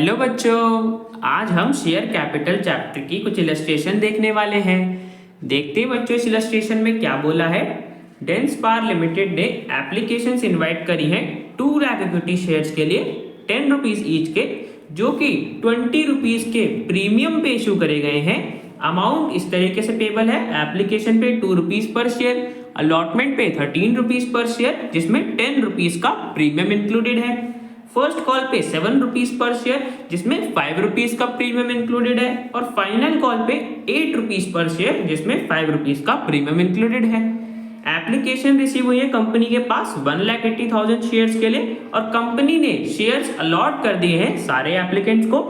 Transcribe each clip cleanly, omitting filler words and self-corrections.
Hello बच्चों, आज हम शेयर कैपिटल चैप्टर की कुछ इलस्ट्रेशन देखने वाले हैं। देखते हैं बच्चों इस इलस्ट्रेशन में क्या बोला है। डेंस पावर लिमिटेड ने एप्लीकेशंस इनवाइट करी हैं 2 लाख इक्विटी शेयर्स के लिए 10 रुपीज ईच के, जो कि 20 रुपीज के प्रीमियम पे इशू करे गए हैं। अमाउंट इस तरीके से पेबल है। एप्लीकेशन पे 2 रुपीज पर शेयर, अलॉटमेंट पे 13 रुपीज पर शेयर, जिसमें 10 रुपीज का प्रीमियम इंक्लूडेड है। फर्स्ट कॉल पे 7 रुपीज पर शेयर, जिसमें 5 रुपीज का प्रीमियम इंक्लूडेड है, और फाइनल कॉल पे 8 रुपीज पर शेयर, जिसमें 5 रुपीज का प्रीमियम इंक्लूडेड है। एप्लीकेशन रिसीव हुई है कंपनी के पास 1,80,000 शेयर्स के लिए, और कंपनी ने शेयर्स अलॉट कर दिए हैं सारे एप्लीकेंट्स को।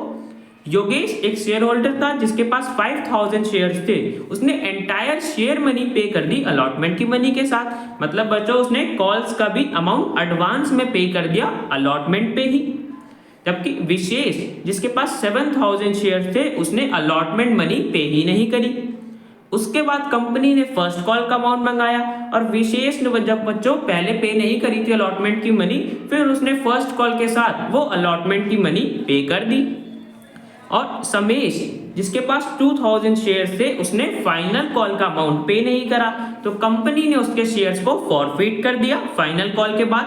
योगेश एक शेयर होल्डर था जिसके पास 5,000 शेयर्स थे। उसने एंटायर शेयर मनी पे कर दी अलॉटमेंट की मनी के साथ। मतलब बच्चों उसने कॉल्स का भी अमाउंट एडवांस में पे कर दिया अलॉटमेंट पे ही। जबकि विशेष जिसके पास 7,000 शेयर्स थे उसने अलॉटमेंट मनी पे ही नहीं करी। उसके बाद कंपनी ने फर्स्ट कॉल का अमाउंट मंगाया, और विशेष ने जब बच्चों पहले पे नहीं करी थी अलॉटमेंट की मनी, फिर उसने फर्स्ट कॉल के साथ वो अलॉटमेंट की मनी पे कर दी। और समेश जिसके पास 2,000 शेयर्स थे उसने फाइनल कॉल का अमाउंट पे नहीं करा, तो कंपनी ने उसके शेयर्स को फॉरफिट कर दिया फाइनल कॉल के बाद।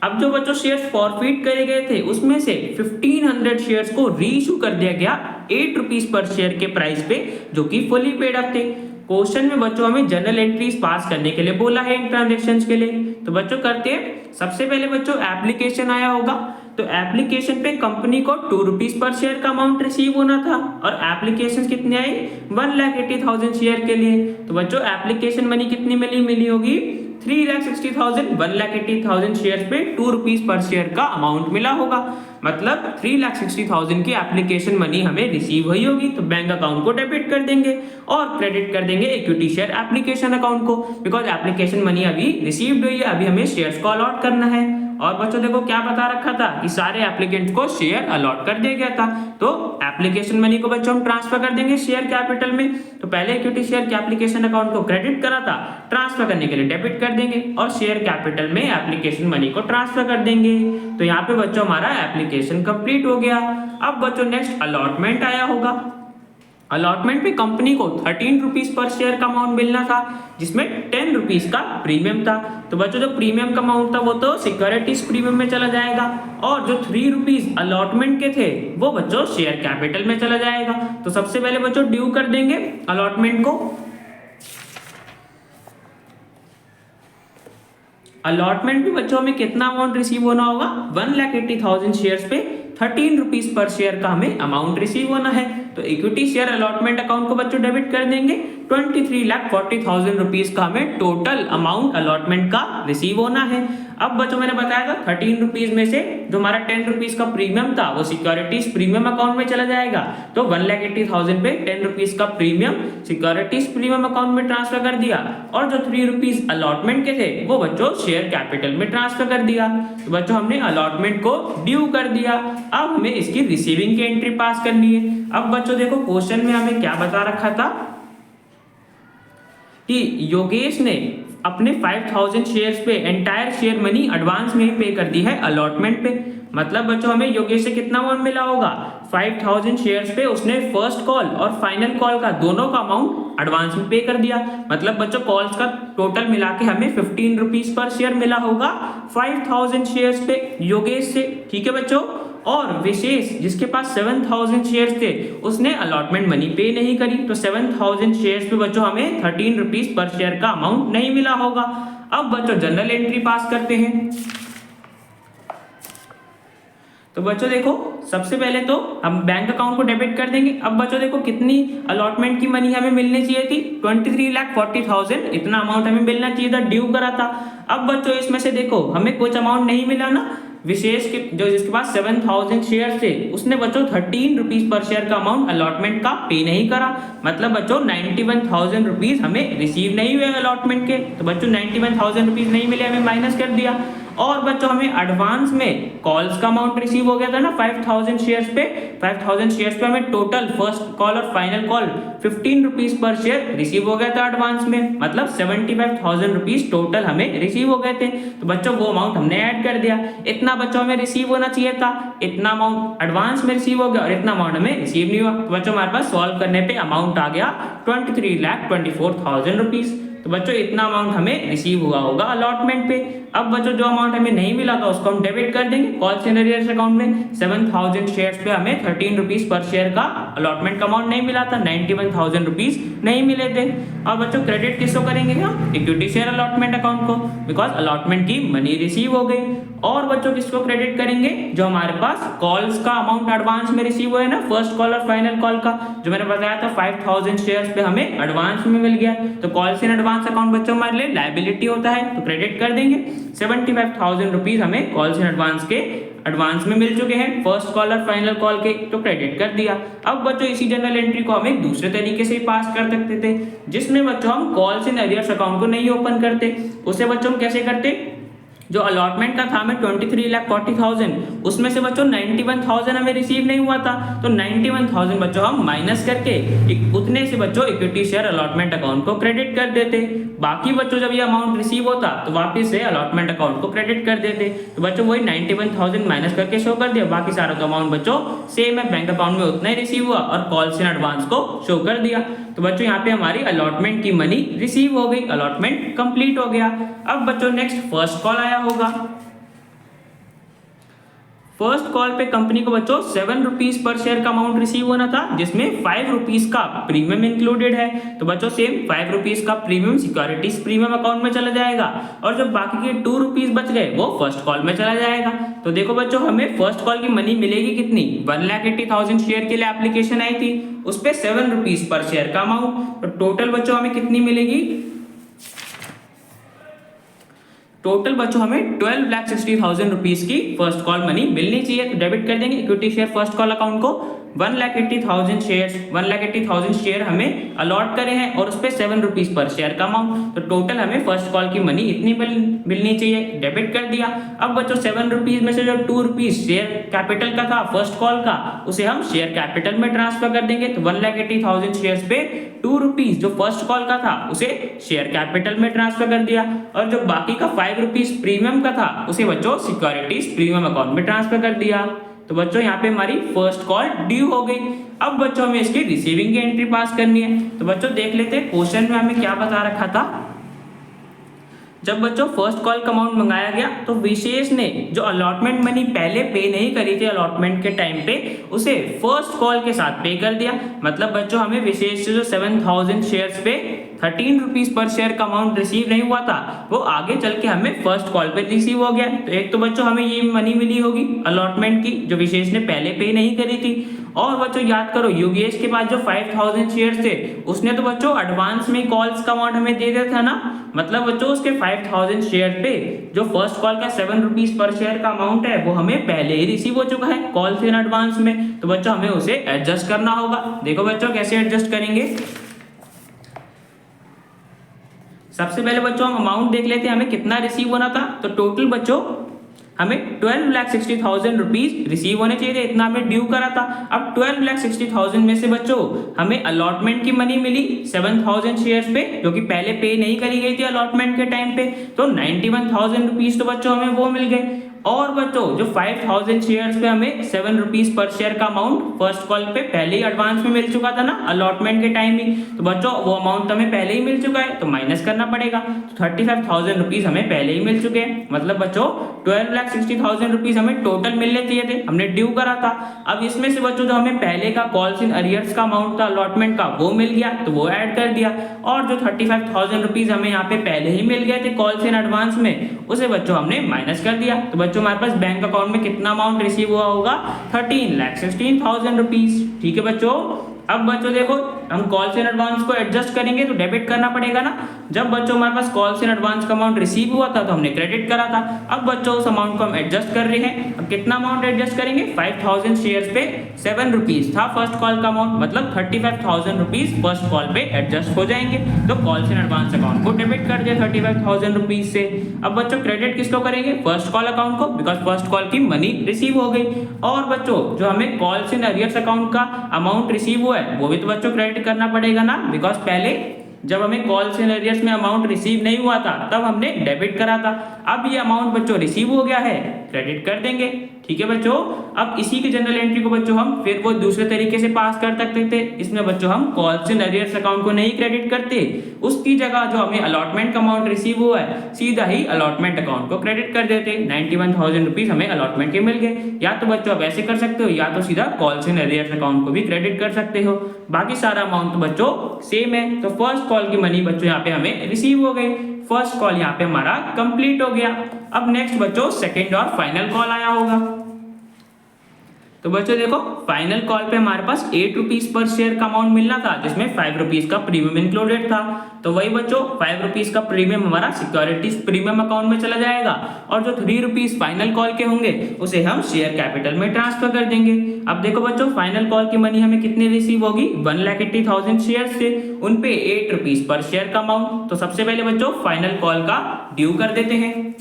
अब जो बच्चों शेयर्स फॉरफिट करे गए थे उसमें से 1,500 शेयर्स को रीइशू कर दिया गया 8 रुपीज पर शेयर के प्राइस पे, जो कि फुली पेड अप थे। क्वेश्चन में बच्चों हमें जनरल एंट्रीज पास करने के लिए बोला है इन ट्रांजेक्शन्स के लिए। तो बच्चों करते हैं। सबसे पहले बच्चों एप्लीकेशन आया होगा, तो एप्लीकेशन पे कंपनी को 2 रुपीज पर शेयर का अमाउंट रिसीव होना था, और एप्लीकेशन कितने आई 1,80,000 शेयर के लिए। तो बच्चों एप्लीकेशन मनी कितनी मिली होगी 3,60,000। 1,80,000 शेयर पे 2 रुपीज पर शेयर का अमाउंट मिला होगा, मतलब 3,60,000 की एप्लीकेशन मनी हमें रिसीव हुई होगी। तो बैंक अकाउंट को डेबिट कर देंगे और क्रेडिट कर देंगे इक्विटी शेयर एप्लीकेशन अकाउंट को, बिकॉज एप्लीकेशन मनी अभी रिसीव्ड हुई है, अभी हमें शेयर्स को अलॉट करना है। और बच्चों देखो क्या बता रखा था कि सारे एप्लीकेंट्स को शेयर अलॉट कर दिया गया था, तो एप्लीकेशन मनी को बच्चों हम ट्रांसफर कर देंगे शेयर कैपिटल में। तो पहले इक्विटी शेयर के एप्लीकेशन अकाउंट को क्रेडिट करा था, ट्रांसफर करने के लिए डेबिट कर देंगे, और शेयर कैपिटल में एप्लीकेशन मनी को ट्रांसफर कर देंगे। तो यहाँ पे बच्चों हमारा एप्लीकेशन कंप्लीट हो गया। अब बच्चों नेक्स्ट अलॉटमेंट आया होगा। अलॉटमेंट पे कंपनी को 13 रुपीज पर शेयर का अमाउंट मिलना था, जिसमें 10 रुपीज का प्रीमियम था। तो बच्चों जो प्रीमियम का अमाउंट था वो तो सिक्योरिटीज प्रीमियम में चला जाएगा, और जो 3 रुपीज अलॉटमेंट के थे वो बच्चों शेयर कैपिटल में चला जाएगा। तो सबसे पहले बच्चों ड्यू कर देंगे अलॉटमेंट को। अलॉटमेंट में बच्चों हमें कितना अमाउंट रिसीव होना होगा 1,80,000 शेयर्स पे 13 रुपीज पर शेयर का हमें अमाउंट रिसीव होना है। तो इक्विटी शेयर अलॉटमेंट अकाउंट को बच्चों डेबिट कर देंगे। 23,40,000 रुपीज का हमें टोटल अमाउंट अलॉटमेंट का रिसीव होना है। अब बच्चों मैंने बताया था 13 रुपीज में से जो हमारा 10 रुपीज का प्रीमियम था वो सिक्योरिटीज प्रीमियम अकाउंट में चला जाएगा। तो 1,80,000 पे 10 रुपीज का प्रीमियम सिक्योरिटीज प्रीमियम अकाउंट में ट्रांसफर कर दिया, और जो 3 रुपीज अलॉटमेंट के थे वो बच्चों शेयर कैपिटल में ट्रांसफर कर दिया। तो बच्चों हमने अलॉटमेंट को ड्यू कर दिया। अब हमें इसकी रिसीविंग की एंट्री पास करनी है। अब बच्चों देखो क्वेश्चन में हमें क्या बता रखा था कि योगेश ने अपने 5,000 शेयर्स पे एंटायर शेयर मनी एडवांस में ही पे कर दी है अलॉटमेंट पे। मतलब बच्चों हमें योगेश से कितना अमाउंट मिला होगा 5,000 शेयर्स पे उसने फर्स्ट कॉल और फाइनल कॉल का दोनों का अमाउंट एडवांस में पे कर दिया। मतलब बच्चों कॉल्स का टोटल मिला के हमें 15 रुपीज पर शेयर मिला होगा 5,000 शेयर्स पे योगेश से। ठीक है बच्चों। और विशेष जिसके पास 7,000 शेयर्स थे उसने अलॉटमेंट मनी पे नहीं करी, तो 7,000 शेयर्स पे बच्चों हमें 13 रुपीज पर शेयर का अमाउंट नहीं मिला होगा। अब बच्चों जनरल एंट्री पास करते हैं। तो बच्चों देखो सबसे पहले तो हम बैंक अकाउंट को डेबिट कर देंगे। अब बच्चों देखो कितनी अलॉटमेंट की मनी हमें मिलनी चाहिए थी 23,40,000, इतना अमाउंट हमें मिलना चाहिए था, ड्यू करा था। अब बच्चों इसमें से देखो हमें कुछ अमाउंट नहीं मिला ना। विशेष के जो जिसके पास 7,000 शेयर थे उसने बच्चों 13 रुपीज पर शेयर का अमाउंट अलॉटमेंट का पे नहीं करा। मतलब बच्चों 91,000 रुपीज हमें रिसीव नहीं हुए अलॉटमेंट के। तो बच्चों 91,000 रुपीज नहीं मिले, हमें माइनस कर दिया। और बच्चों हमें एडवांस में कॉल्स का अमाउंट रिसीव हो गया था ना 5000 शेयर्स पे। 5000 शेयर्स पे हमें टोटल फर्स्ट कॉल और final call 15 rupees per share receive हो गया था एडवांस में, मतलब 75,000 रुपीज टोटल हमें रिसीव हो गए थे। तो बच्चों वो अमाउंट हमने ऐड कर दिया, इतना बच्चों हमें रिसीव होना चाहिए था, इतना अमाउंट एडवांस में रिसीव हो गया और इतना अमाउंट हमें रिसीव नहीं हुआ। तो बच्चों हमारे पास सॉल्व करने पे अमाउंट आ गया 23,24,000 रुपीज। तो बच्चों इतना अमाउंट हमें रिसीव हुआ होगा अलॉटमेंट पे। अब बच्चों जो अमाउंट हमें नहीं मिला था उसको हम डेबिट कर देंगे कॉल्स एंड अरियर्स अकाउंट में। 7000 शेयर्स पे हमें 13 रुपीज पर शेयर का अलॉटमेंट का अमाउंट नहीं मिला था, 91,000 रुपीज नहीं मिले थे। और बच्चों क्रेडिट किसको करेंगे हम? इक्विटी शेयर अलॉटमेंट अकाउंट को, बिकॉज अलॉटमेंट की मनी रिसीव हो गई। और बच्चों किसको क्रेडिट करेंगे? जो हमारे पास कॉल्स का अमाउंट एडवांस में रिसीव हुआ है ना, फर्स्ट कॉल और फाइनल कॉल का, जो मैंने बताया था 5000 शेयर्स पे हमें एडवांस में मिल गया। तो कॉल्स इन एडवांस अकाउंट बच्चों हमारे लिए लायबिलिटी होता है, तो क्रेडिट कर देंगे। 75,000 रुपीज हमें कॉल्स इन एडवांस के एडवांस में मिल चुके हैं, फर्स्ट कॉल और फाइनल कॉल के, तो क्रेडिट कर दिया। अब बच्चों इसी जर्नल एंट्री को हम एक दूसरे तरीके से पास कर सकते थे, जिसमें बच्चों हम कॉल्स इन अरियर्स अकाउंट को नहीं ओपन करते। उसे बच्चों हम कैसे करते? जो अलॉटमेंट का था हमें 23,40,000, उसमें से बच्चों 91,000 हमें रिसीव नहीं हुआ था, तो 91,000 बच्चों हम माइनस करके उतने से बच्चों इक्विटी शेयर अलॉटमेंट अकाउंट को क्रेडिट कर देते। बाकी बच्चों जब ये अमाउंट रिसीव होता तो वापस से अलॉटमेंट अकाउंट को क्रेडिट कर देते। तो बच्चों वही 91,000 माइनस करके शो कर दिया, बाकी सारा तो अमाउंट बच्चों सेम है, बैंक अकाउंट में उतना ही रिसीव हुआ और कॉल्स इन एडवांस को शो कर दिया। तो बच्चों यहाँ पे हमारी अलॉटमेंट की मनी रिसीव हो गई, अलॉटमेंट कंप्लीट हो गया। अब बच्चों नेक्स्ट फर्स्ट कॉल आया होगा। फर्स्ट कॉल पे कंपनी को बच्चों 7 रुपीज पर शेयर का अमाउंट रिसीव होना था, जिसमें 5 रुपीज का प्रीमियम इंक्लूडेड है। तो बच्चों सेम 5 रुपीज का प्रीमियम सिक्योरिटीज प्रीमियम अकाउंट में चला जाएगा और जो बाकी के 2 रुपीज बच गए वो फर्स्ट कॉल में चला जाएगा। तो देखो बच्चों हमें फर्स्ट कॉल की मनी मिलेगी कितनी? 1,80,000 शेयर के लिए एप्लीकेशन आई थी, उस पर 7 रुपीज पर शेयर का अमाउंट। तो टोटल बच्चों हमें कितनी मिलेगी? टोटल बच्चों हमें 12,60,000 रुपीज की फर्स्ट कॉल मनी मिलनी चाहिए। तो डेबिट कर देंगे equity share first call account को। 1,80,000 शेयर हमें अलॉट करे हैं और उस पर 7 रुपीज पर शेयर का अमाउंट। तो टोटल हमें फर्स्ट कॉल की मनी इतनी मिलनी चाहिए, डेबिट कर दिया। अब बच्चों 7 रुपीज में से जो 2 रुपीज शेयर कैपिटल का था फर्स्ट कॉल का, उसे हम शेयर कैपिटल में ट्रांसफर कर देंगे। तो 1,80,000 शेयर्स पे 2 रुपीज जो फर्स्ट कॉल का था उसे शेयर कैपिटल में ट्रांसफर कर दिया और जो बाकी का 5 रुपीज प्रीमियम का था उसे बच्चों सिक्योरिटीज प्रीमियम अकाउंट में ट्रांसफर कर दिया। तो बच्चों यहाँ पे हमारी फर्स्ट कॉल ड्यू हो गई। अब बच्चों हमें इसकी रिसीविंग की एंट्री पास करनी है। तो बच्चों देख लेते हैं क्वेश्चन में हमें क्या बता रखा था। जब बच्चों फर्स्ट कॉल का अमाउंट मंगाया गया तो विशेष ने जो अलॉटमेंट मनी पहले पे नहीं करी थी अलॉटमेंट के टाइम पे, उसे फर्स्ट कॉल के साथ पे कर दिया। मतलब बच्चों हमें विशेष से जो 7,000 शेयर्स पे 13 रुपीज पर शेयर का अमाउंट रिसीव नहीं हुआ था वो आगे चल के हमें फर्स्ट कॉल पे रिसीव हो गया। तो एक तो बच्चों हमें ये मनी मिली होगी अलॉटमेंट की जो विशेष ने पहले पे नहीं करी थी। और बच्चों याद करो योगेश के पास जो 5,000 शेयर्स थे उसने तो बच्चों एडवांस में कॉल्स का अमाउंट हमें दे दिया था ना, मतलब बच्चों उसके 5,000 शेयर पे जो फर्स्ट कॉल का 7 रुपीज पर शेयर का अमाउंट है वो हमें पहले ही रिसीव हो चुका है कॉल्स इन एडवांस में। तो बच्चों हमें उसे एडजस्ट करना होगा। देखो बच्चों कैसे एडजस्ट करेंगे। सबसे पहले बच्चों हम अमाउंट देख लेते हैं हमें कितना रिसीव होना था। तो टोटल बच्चों हमें 12,60,000 रुपीज रिसीव होने चाहिए थे, इतना हमें ड्यू करा था। अब 12,60,000 में से बच्चों हमें अलॉटमेंट की मनी मिली 7,000 शेयर्स पे जो कि पहले पे नहीं करी गई थी अलॉटमेंट के टाइम पे, तो 91,000 रुपीज तो बच्चों हमें वो मिल गए। और बच्चों जो 5,000 शेयर्स पे हमें 7 रुपीज पर शेयर का अमाउंट फर्स्ट कॉल पे पहले ही एडवांस में मिल चुका था ना अलॉटमेंट के टाइम ही, तो बच्चों वो अमाउंट हमें पहले ही मिल चुका है तो माइनस करना पड़ेगा। तो 35,000 रुपीज हमें पहले ही मिल चुके हैं, मतलब बच्चों 12,60,000 रुपीज हमें टोटल मिलने चाहिए थे, हमने ड्यू करा था। अब इसमें से बच्चों जो हमें पहले का कॉल्स इन अरियर्स का अमाउंट था अलॉटमेंट का वो मिल गया तो वो ऐड कर दिया, और जो 35,000 रुपीज हमें यहाँ पे पहले ही मिल गए थे कॉल्स इन एडवांस में उसे बच्चों हमने माइनस कर दिया। तो बच्चों हमारे पास बैंक अकाउंट में कितना अमाउंट रिसीव हुआ होगा? 13,16,000 रुपीज। ठीक है बच्चों। अब बच्चों देखो हम कॉल्स इन एडवांस को एडजस्ट करेंगे तो डेबिट करना पड़ेगा ना। जब बच्चों हमारे पास कॉल्स इन एडवांस का अमाउंट रिसीव हुआ था तो हमने क्रेडिट करा था। अब बच्चों उस अमाउंट को हम एडजस्ट कर रहे हैं। अब कितना अमाउंट एडजस्ट करेंगे? 5,000 शेयर्स पे 7 रुपीज था फर्स्ट कॉल का अमाउंट, मतलब 35,000 रुपीज फर्स्ट कॉल पे एडजस्ट हो जाएंगे। तो कॉल्स इन एडवांस अकाउंट को डेबिट कर दिया 35,000 रुपीज से। अब बच्चों क्रेडिट किसको करेंगे, फर्स्ट कॉल अकाउंट को, बिकॉज फर्स्ट कॉल की मनी रिसीव हो गई। और बच्चों जो हमें कॉल्स इन अरियर्स अकाउंट का अमाउंट रिसीव हुआ है वो भी तो बच्चों क्रेडिट करना पड़ेगा ना, बिकॉज पहले जब हमें कॉल्स इन अरियर्स में अमाउंट रिसीव नहीं हुआ था तब हमने डेबिट करा था। अब ये अमाउंट बच्चों रिसीव हो गया है, क्रेडिट कर देंगे। ठीक है बच्चों, अब इसी की जनरल एंट्री को बच्चों हम फिर वो दूसरे तरीके से पास कर सकते थे। इसमें बच्चों हम कॉल्स इन अरियर्स अकाउंट को नहीं क्रेडिट करते, उसकी जगह जो हमें अलॉटमेंट का अमाउंट रिसीव हुआ है सीधा ही अलॉटमेंट अकाउंट को क्रेडिट कर देते। 91,000 रुपीज हमें अलॉटमेंट के मिल गए। या तो बच्चों आप ऐसे कर सकते हो, या तो सीधा कॉल्स इन अरियर्स अकाउंट को भी क्रेडिट कर सकते हो। बाकी सारा अमाउंट तो बच्चों सेम है। तो फर्स्ट कॉल की मनी बच्चों यहाँ पे हमें रिसीव हो गई, फर्स्ट कॉल यहाँ पे हमारा कंप्लीट हो गया। अब नेक्स्ट बच्चों सेकंड और फाइनल कॉल आया होगा। तो बच्चों देखो फाइनल कॉल पे हमारे पास 8 रुपीज पर शेयर का अमाउंट मिलना था, जिसमें 5 रुपीज का प्रीमियम इंक्लूडेड था। तो वही बच्चों 5 रुपीज का प्रीमियम हमारा सिक्योरिटीज प्रीमियम अकाउंट में चला जाएगा, और जो 3 रुपीज फाइनल कॉल के होंगे उसे हम शेयर कैपिटल में ट्रांसफर कर देंगे। अब देखो बच्चों फाइनल कॉल की मनी हमें कितनी रिसीव होगी, 1,80,000 शेयर से, उन पे 8 रुपीज पर शेयर का अमाउंट। तो सबसे पहले बच्चों फाइनल कॉल का ड्यू कर देते हैं।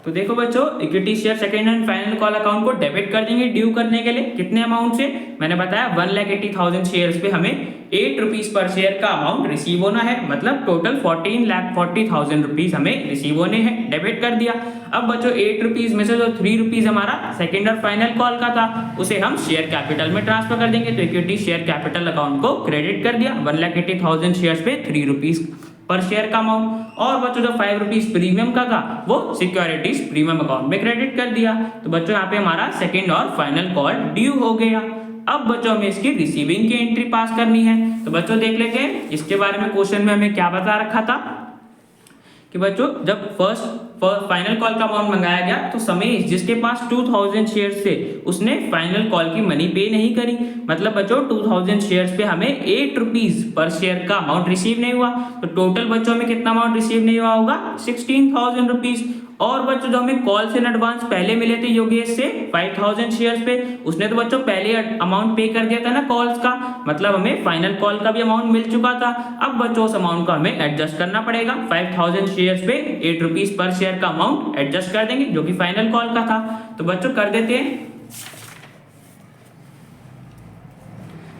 तो देखो बच्चों equity share second and final call account को डेबिट कर देंगे ड्यू करने के लिए। कितने अमाउंट से, मैंने बताया 1,80,000 शेयर्स पे हमें 8 रुपीज पर शेयर का अमाउंट रिसीव होना है, मतलब टोटल 14,40,000 रुपीज हमें रिसीव होने हैं, डेबिट कर दिया। अब बच्चों 8 रुपीज में से जो 3 रुपीज हमारा सेकंड और फाइनल कॉल का था उसे हम शेयर कैपिटल में ट्रांसफर कर देंगे। तो इक्विटी शेयर कैपिटल अकाउंट को क्रेडिट कर दिया, 1,80,000 शेयर्स पे 3 रुपीज पर शेयर का अमाउंट। और बच्चों जो 5 रुपीज प्रीमियम का था वो सिक्योरिटीज प्रीमियम अकाउंट में क्रेडिट कर दिया। तो बच्चों यहाँ पे हमारा सेकंड और फाइनल कॉल ड्यू हो गया। अब बच्चों हमें इसकी रिसीविंग की एंट्री पास करनी है। तो बच्चों देख लेते हैं इसके बारे में क्वेश्चन में हमें क्या बता रखा था कि बच्चों जब फर्स्ट फाइनल कॉल का अमाउंट मंगाया गया तो समेश जिसके पास 2,000 शेयर्स थे उसने फाइनल कॉल की मनी पे नहीं करी, मतलब बच्चों 2,000 शेयर्स पे हमें 8 रुपीज पर शेयर का अमाउंट रिसीव नहीं हुआ। तो टोटल बच्चों में कितना अमाउंट रिसीव नहीं हुआ होगा, 16,000 रुपीज। और बच्चों जो हमें कॉल्स इन एडवांस पहले मिले थे योगेश से 5,000 शेयर्स पे, उसने तो बच्चों पहले अमाउंट पे कर दिया था ना कॉल्स का, मतलब हमें फाइनल कॉल का भी अमाउंट मिल चुका था। अब बच्चों उस अमाउंट को हमें एडजस्ट करना पड़ेगा। 5,000 शेयर्स पे 8 रुपीज पर शेयर का अमाउंट एडजस्ट कर देंगे जो कि फाइनल कॉल का था। तो बच्चों कर देते हैं।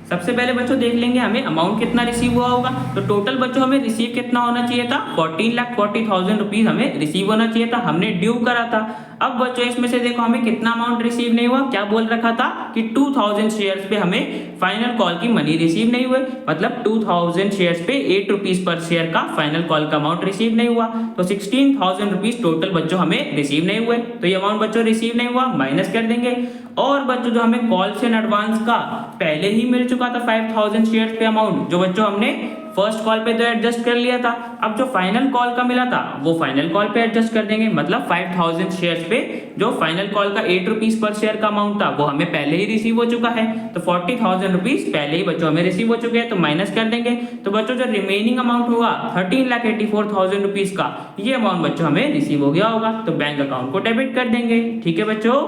सबसे पहले बच्चों देख लेंगे हमें अमाउंट कितना रिसीव हुआ होगा। तो टोटल बच्चों हमें रिसीव कितना होना चाहिए था, 14,40,000 रुपीज हमें रिसीव होना चाहिए था, हमने ड्यू करा था। अब बच्चों इसमें से देखो हमें कितना अमाउंट रिसीव नहीं हुआ, क्या बोल रखा था कि 2,000 शेयर्स पे हमें फाइनल कॉल की मनी रिसीव नहीं हुई, मतलब 2,000 शेयर्स पे 8 रुपीज पर शेयर का फाइनल कॉल का अमाउंट रिसीव नहीं हुआ। तो 16,000 रुपीज टोटल बच्चों हमें रिसीव नहीं हुए। तो ये अमाउंट बच्चों रिसीव नहीं हुआ, माइनस कर देंगे। और बच्चों जो हमें कॉल्स इन एडवांस का पहले ही मिल चुका था 5,000 शेयर्स पे अमाउंट, जो बच्चों हमने फर्स्ट कॉल पे तो एडजस्ट कर लिया था। अब जो फाइनल कॉल का मिला था वो फाइनल कॉल पे एडजस्ट कर देंगे, मतलब 5,000 शेयर्स पे जो फाइनल कॉल का 8 रुपीज पर शेयर का अमाउंट था वो हमें पहले ही रिसीव हो चुका है। तो 40,000 रुपीज पहले ही बच्चों हमें रिसीव हो चुके हैं, तो माइनस कर देंगे। तो बच्चों जो रिमेनिंग अमाउंट हुआ 13,84,000 रुपीज का, ये अमाउंट बच्चों हमें रिसीव हो गया होगा, तो बैंक अकाउंट को डेबिट कर देंगे। ठीक है बच्चों।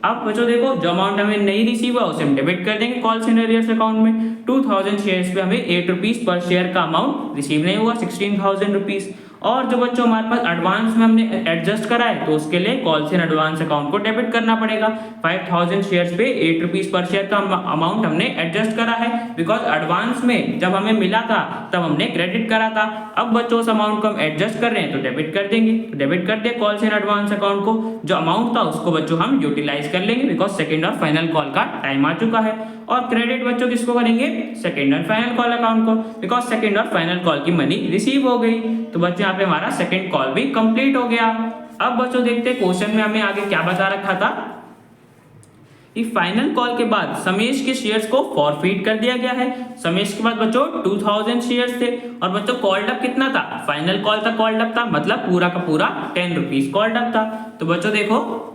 अब बच्चों देखो जो अमाउंट हमें नहीं रिसीव हुआ उसे हम डेबिट कर देंगे कॉल्स इन अरियर्स अकाउंट में। 2,000 शेयर्स पे हमें 8 रुपीज पर शेयर का अमाउंट रिसीव नहीं हुआ, 16,000 रुपीज। और जो बच्चों हमारे पास एडवांस में हमने एडजस्ट करा है तो उसके लिए कॉल्स इन एडवांस अकाउंट को डेबिट करना पड़ेगा। 5,000 शेयर्स पे 8 रुपीज पर शेयर का अमाउंट हमने एडजस्ट करा है, बिकॉज एडवांस में जब हमें मिला था तब हमने क्रेडिट करा था। अब बच्चों उस अमाउंट को हम एडजस्ट कर रहे हैं तो डेबिट कर देंगे। तो डेबिट कर दिया कॉल्स इन एडवांस अकाउंट को, जो अमाउंट था उसको बच्चों हम यूटिलाइज कर लेंगे, बिकॉज सेकंड और फाइनल कॉल का टाइम आ चुका है। और क्रेडिट बच्चों किसको करेंगे, सेकंड और फाइनल कॉल अकाउंट को, बिकॉज सेकंड और फाइनल कॉल की मनी रिसीव हो गई। तो बच्चों यहाँ पे हमारा सेकंड कॉल भी कंप्लीट हो गया। अब बच्चों देखते हैं क्वेश्चन में हमें आगे क्या बता रखा था कि फाइनल कॉल के बाद समेश के शेयर्स को फॉरफीट कर दिया गया है। समेश के बाद बच्चों 2,000 शेयर्स थे और बच्चों कॉल्ड अप कितना था, फाइनल कॉल था कॉल्ड अप था, मतलब पूरा का पूरा 10 रुपीज कॉल्ड अप था। तो बच्चों देखो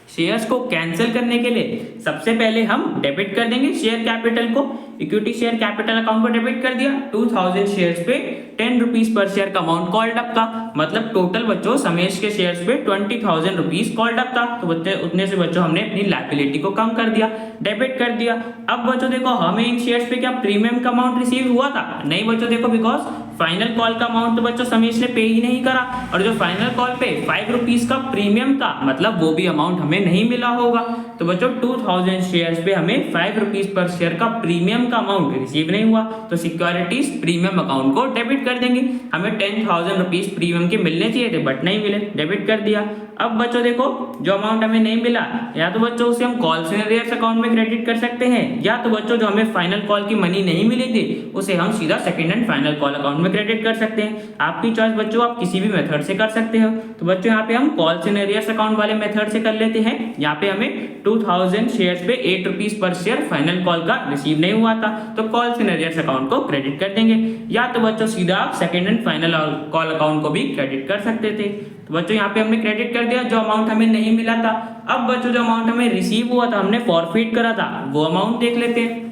शेयर्स को कैंसिल करने के लिए सबसे पहले हम डेबिट कर देंगे शेयर कैपिटल को। इक्विटी शेयर कैपिटल अकाउंट को डेबिट कर दिया। 2,000 शेयर्स पे 10 रुपीज पर शेयर का अमाउंट कॉल्ड अप था, मतलब टोटल बच्चों समेश के शेयर्स पे 20,000 रुपीज कॉल्ड अप था। तो बच्चे उतने से बच्चों हमने अपनी लायबिलिटी को कम कर दिया, डेबिट कर दिया। अब बच्चों देखो हमें इन शेयर्स पे क्या प्रीमियम का अमाउंट रिसीव हुआ था, नहीं बच्चों देखो, बिकॉज फाइनल कॉल का अमाउंट तो बच्चों समीश ने पे ही नहीं करा, और जो फाइनल कॉल पे 5 रुपीज का प्रीमियम था मतलब वो भी अमाउंट हमें नहीं मिला होगा। तो बच्चों 2000 शेयर्स पे हमें 5 रुपीज पर शेयर का प्रीमियम का अमाउंट रिसीव नहीं हुआ, तो सिक्योरिटीज प्रीमियम अकाउंट को डेबिट कर देंगे। हमें 10,000 रुपीज प्रीमियम के मिलने चाहिए थे बट नहीं मिले, डेबिट कर दिया। अब बच्चों देखो जो अमाउंट हमें नहीं मिला, या तो बच्चों उसे हम कॉल्स इन अरियर्स अकाउंट में क्रेडिट कर सकते हैं, या तो बच्चों जो हमें फाइनल कॉल की मनी नहीं मिली थी उसे हम सीधा second and final call account में क्रेडिट कर सकते हैं। आपकी चॉइस बच्चों, आप किसी भी मेथड से कर सकते हो। तो बच्चों यहाँ पे हम कॉल्स इन अरियर्स अकाउंट वाले मेथड से कर लेते हैं। यहाँ पे हमें 2000 शेयर्स पे 8 rupees per share final call का रिसीव नहीं हुआ था, तो कॉल्स इन अरियर्स अकाउंट को क्रेडिट कर देंगे, या तो बच्चों सीधा आप second and final call account को भी क्रेडिट कर सकते थे। तो बच्चों यहाँ पे हमने क्रेडिट कर दिया जो अमाउंट हमें नहीं मिला था। अब बच्चों जो अमाउंट हमें रिसीव हुआ था, हमने फॉरफिट करा था, वो अमाउंट देख लेते हैं।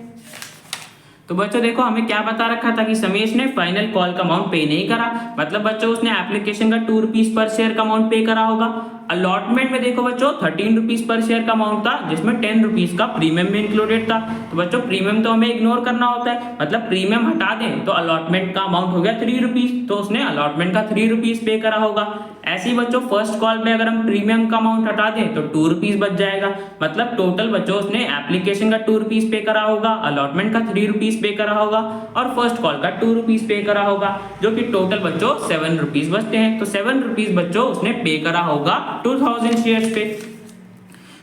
तो बच्चों देखो हमें क्या बता रखा था कि समीश ने फाइनल कॉल का अमाउंट पे नहीं करा, मतलब बच्चों उसने एप्लीकेशन का 2 रुपीज पर शेयर का अमाउंट पे करा होगा। अलॉटमेंट में देखो बच्चों 13 रुपीज पर शेयर का अमाउंट था, जिसमें 10 रुपीज का प्रीमियम भी इंक्लूडेड था। तो बच्चों प्रीमियम तो हमें इग्नोर करना होता है, मतलब प्रीमियम हटा दें तो अलॉटमेंट का अमाउंट हो गया 3 रुपीज, तो उसने अलॉटमेंट का 3 रुपीज पे करा होगा। ऐसे ही बच्चों फर्स्ट कॉल पे अगर हम प्रीमियम का अमाउंट हटा दें तो 2 रुपीज बच जाएगा, मतलब टोटल बच्चों उसने एप्लीकेशन का 2 रुपीज पे करा होगा, अलॉटमेंट का 3 रुपीज पे करा होगा और फर्स्ट कॉल का 2 रुपीज पे करा होगा, जो कि टोटल बच्चों 7 रुपीज बचते हैं। तो 7 रुपीज बच्चों उसने पे करा होगा 2000 शेयर्स पे।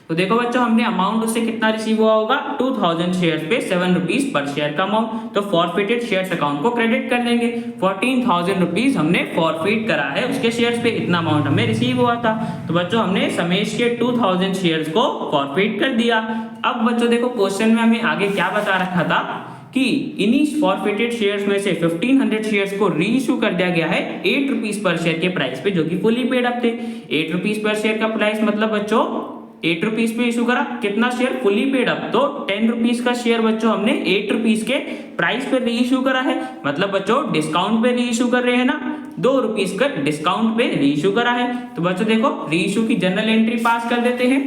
तो देखो बच्चों हमने अमाउंट उससे कितना रिसीव हुआ होगा, 2000 शेयर्स पे 7 रुपीज पर शेयर का अमाउंट, तो फॉरफिटेड शेयर्स अकाउंट को क्रेडिट कर देंगे। 14,000 रुपीज हमने फॉरफिट करा है, उसके शेयर्स पे इतना अमाउंट हमें रिसीव हुआ था। तो बच्चों हमने समेश के 2000 शेयर्स को फॉरफिट कर दिया। अब बच्चों देखो क्वेश्चन में हमें आगे क्या बता रखा था कि इन्हीं फॉरफिटेड शेयर्स में से 1500 शेयर्स को री इशू कर दिया गया है 8 रुपीज पर शेयर के प्राइस पे, जो कि फुली पेड अप थे। 8 रुपीज पर शेयर का प्राइस मतलब बच्चों 8 रुपीज पे इशू करा, कितना शेयर फुली पेड अप, तो 10 रुपीज का शेयर बच्चों हमने 8 रुपीज के प्राइस पे री इशू करा है, मतलब बच्चों डिस्काउंट पे री इशू कर रहे हैं ना, 2 रुपीज का डिस्काउंट पे री इशू करा है। तो बच्चों देखो री इशू की जनरल एंट्री पास कर देते हैं।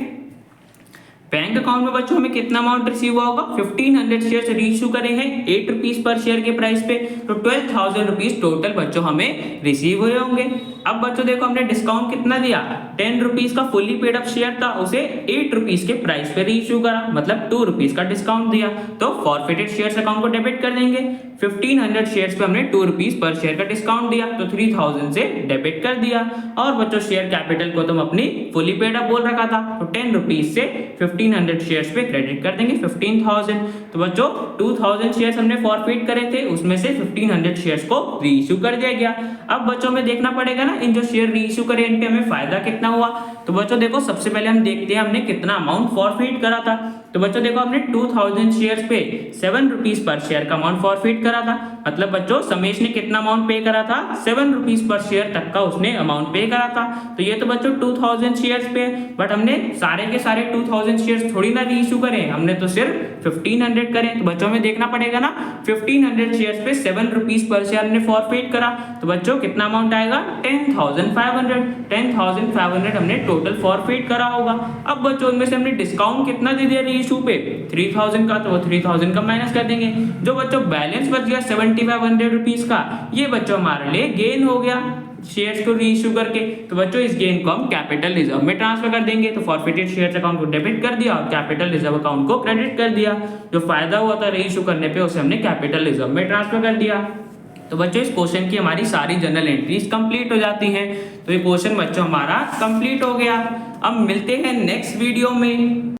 बैंक अकाउंट में बच्चों हमें कितना अमाउंट रिसीव हुआ होगा, 1500 शेयर री इशू करे हैं 8 रुपीज पर शेयर के प्राइस पे, तो 12,000 रुपीज टोटल बच्चों हमें रिसीव हुए होंगे। अब बच्चों देखो हमने डिस्काउंट कितना दिया, 10 रुपीज का फुली पेड अप शेयर था, उसे 8 रुपीज के प्राइस पे री इशू करा, मतलब 2 रुपीज का डिस्काउंट दिया, तो फॉरफिटेड शेयर्स अकाउंट को डेबिट कर देंगे। 1500 शेयर्स पे हमने 2 रुपीज पर शेयर का डिस्काउंट दिया, तो 3000 से डेबिट कर दिया। और बच्चों शेयर कैपिटल को तुम अपनी फुली पेड अप बोल रखा था, तो 10 रुपीज से 1500 शेयर्स पे क्रेडिट कर देंगे 15,000। तो बच्चों 2000 शेयर्स हमने फॉरफिट करे थे, उसमें से 1500 शेयर्स को री इशू कर दिया गया। अब बच्चों में देखना पड़ेगा ना इन जो शेयर री इशू करे इन पे हमें फायदा कितना हुआ। तो बच्चों देखो सबसे पहले हम देखते हैं हमने कितना अमाउंट फॉरफिट करा था। तो बच्चों देखो हमने 2000 शेयर्स पे 7 रुपीज पर शेयर का अमाउंट फॉरफिट करा था, मतलब बच्चों समेश ने कितना अमाउंट पे करा था, 7 रुपीज पर शेयर तक का उसने अमाउंट पे करा था। तो ये तो बच्चों 2000 शेयर्स पे, बट हमने सारे के सारे 2000 शेयर्स थोड़ी ना री इशू करें, हमने तो सिर्फ 1500 करें। तो बच्चों में देखना पड़ेगा ना 1500 शेयर्स पे 7 रुपीज पर शेयर हमने फॉरफिट करा, तो बच्चों कितना अमाउंट आएगा 10,500। 10,500 हमने टोटल फॉरफिट करा होगा। अब बच्चों उनमें से हमने डिस्काउंट कितना दे दिया री इशू पे 3000 का, तो वो 3000 का माइनस कर देंगे। जो बच्चों बैलेंस बच गया 7500 रुपीज का, ये बच्चों हमारे लिए गेन हो गया शेयर्स को री इशू करके। तो बच्चों इस गेन को हम कैपिटल रिजर्व में ट्रांसफर कर देंगे। तो फॉरफिटेड शेयर्स अकाउंट को डेबिट कर दिया और कैपिटल रिजर्व अकाउंट को क्रेडिट कर दिया। जो फायदा हुआ था री इशू करने पे उसे हमने कैपिटल रिजर्व में ट्रांसफर कर दिया। तो बच्चों इस क्वेश्चन की हमारी सारी जनरल एंट्रीज कंप्लीट हो जाती हैं। तो ये क्वेश्चन बच्चों हमारा कंप्लीट हो गया। अब मिलते हैं नेक्स्ट वीडियो में।